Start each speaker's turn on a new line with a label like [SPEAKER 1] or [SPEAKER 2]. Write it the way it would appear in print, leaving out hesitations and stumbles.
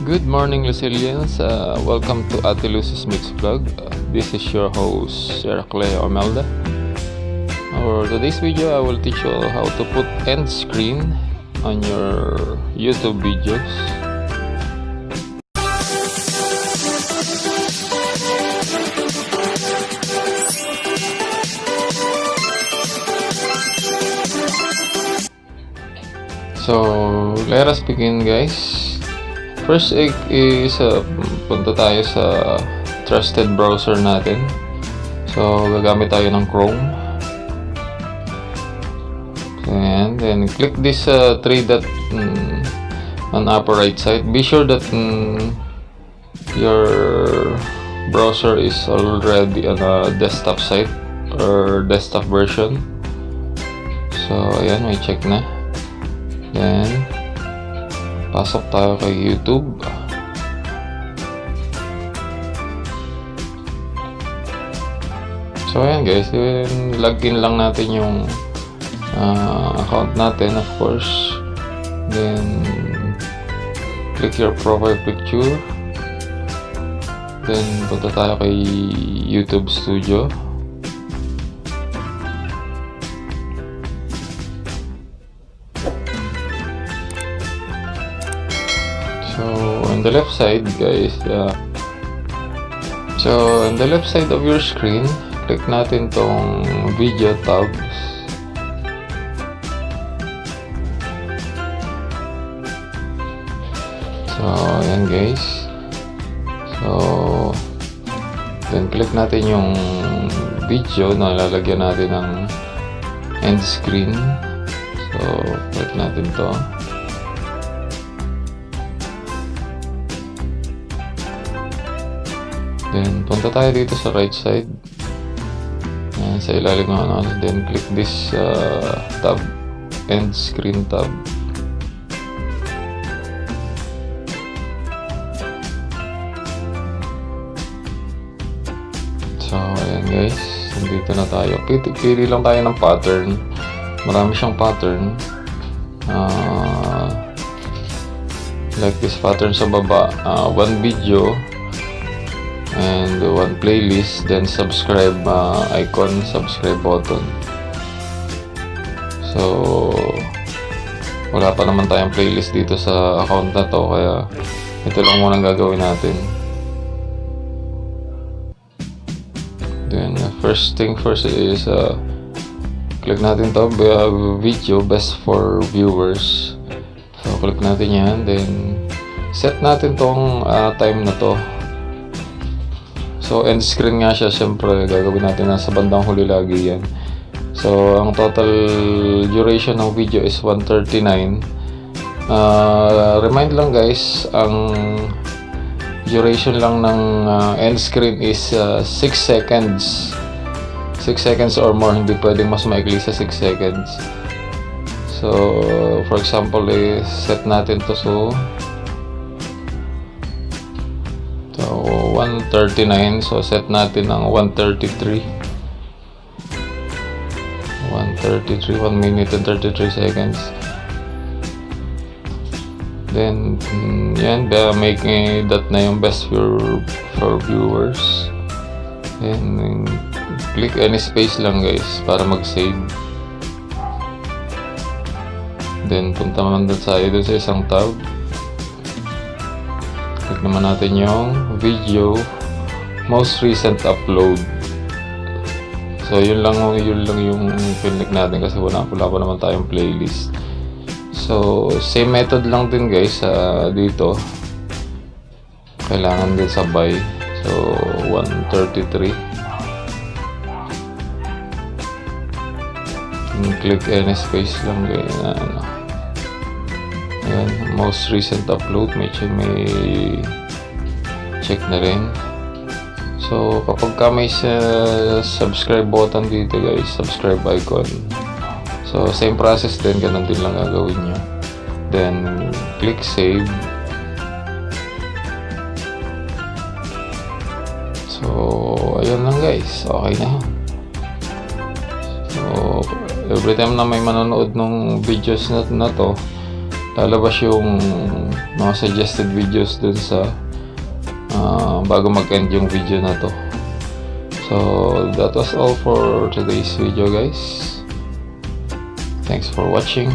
[SPEAKER 1] Good morning, Lucilians. Welcome to Ate Lucy's Mix Vlog. This is your host, Clay Omelda. For today's video, I will teach you how to put end screen on your YouTube videos. So, let us begin, guys. First is punta tayo sa trusted browser natin. So, gagamit tayo ng Chrome. And then, click this 3 dot on upper right side. Be sure that your browser is already on a desktop site or desktop version. So, ayan, may check na. Then, pasok tayo kay YouTube. So ayan guys, login lang natin yung account natin, of course. Then click your profile picture. Then punta tayo kay YouTube Studio. So on the left side, guys, so on the left side of your screen, click natin tong video tabs. So ayan guys, so then click natin yung video na lalagyan natin ng end screen. So click natin to. Then, punta tayo dito sa right side. Ayan, sa ilalim ng ano. Then, click this tab. End screen tab. So, ayan guys. Dito na tayo. Pili lang tayo ng pattern. Marami siyang pattern. Like this pattern sa baba. One video. And one playlist, then subscribe icon, subscribe button. So wala pa naman tayong playlist dito sa account na to, kaya ito lang muna gagawin natin. Then first thing first is click natin to, video best for viewers. So click natin yan, then set natin tong time na to. So, end screen nga siya, syempre gagawin natin na sa bandang huli lagi yan. So, ang total duration ng video is 139. Remind lang guys, ang duration lang ng end screen is 6 seconds. 6 seconds or more, hindi pwedeng mas maikli sa 6 seconds. So, for example, set natin to so 139, so set natin ng 133, 1 minute and 33 seconds. Then yan, make that na yung best for viewers. Then click any space lang guys para mag-save. Then punta naman doon sa isang tab. Click naman natin yung video most recent upload. So yun lang yung click natin kasi wala pa naman tayong playlist. So same method lang din guys dito. Kailangan din sabay. So 133. Click any space lang guys. Ayan, most recent upload, may check na rin. So kapag ka may subscribe button dito guys, subscribe icon, so same process din, ganun din lang gagawin nyo. Then click save. So ayun lang guys, okay na. So every time na may manonood ng videos na to, lalabas yung mga suggested videos dun sa bago mag-end yung video na to. So that was all for today's video, guys. Thanks for watching.